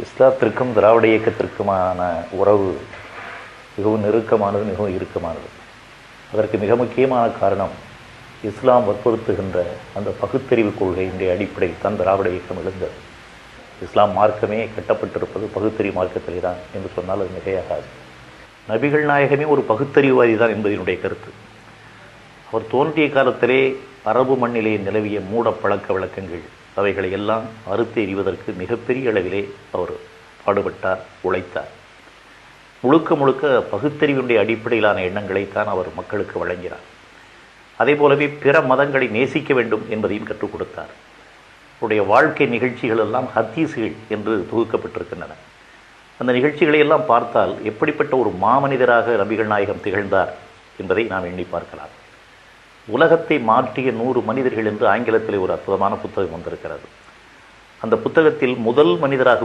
இஸ்லாத்திற்கும் திராவிட இயக்கத்திற்குமான உறவு மிகவும் நெருக்கமானது, மிகவும் இறுக்கமானது. அதற்கு மிக முக்கியமான காரணம் இஸ்லாம் வற்புறுத்துகின்ற அந்த பகுத்தறிவு கொள்கையினுடைய அடிப்படையில் தான் திராவிட இயக்கம் எழுந்தது. இஸ்லாம் மார்க்கமே கட்டப்பட்டிருப்பது பகுத்தறிவு மார்க்கத்திலே தான் என்று சொன்னால் அது மிகையாகாது. நபிகள் நாயகமே ஒரு பகுத்தறிவுவாதி தான் என்பதனுடைய கருத்து. அவர் தோன்றிய காலத்திலே அரபு மண்ணிலே நிலவிய மூட பழக்க வழக்கங்கள் அவைகளை எல்லாம் அறுத்து எறிவதற்கு மிகப்பெரிய அளவிலே அவர் பாடுபட்டார், உழைத்தார். முழுக்க முழுக்க பகுத்தறிவினுடைய அடிப்படையிலான எண்ணங்களைத்தான் அவர் மக்களுக்கு வழங்கினார். அதே போலவே பிற மதங்களை நேசிக்க வேண்டும் என்பதையும் கற்றுக் கொடுத்தார். அவருடைய வாழ்க்கை நிகழ்ச்சிகள் எல்லாம் ஹதீஸ்கள் என்று தொகுக்கப்பட்டிருக்கின்றன. அந்த நிகழ்ச்சிகளை எல்லாம் பார்த்தால் எப்படிப்பட்ட ஒரு மாமனிதராக நபிகள் நாயகம் திகழ்ந்தார் என்பதை நாம் எண்ணி பார்க்கலாம். உலகத்தை மாற்றிய 100 மனிதர்கள் என்று ஆங்கிலத்தில் ஒரு அற்புதமான புத்தகம் வந்திருக்கிறது. அந்த புத்தகத்தில் முதல் மனிதராக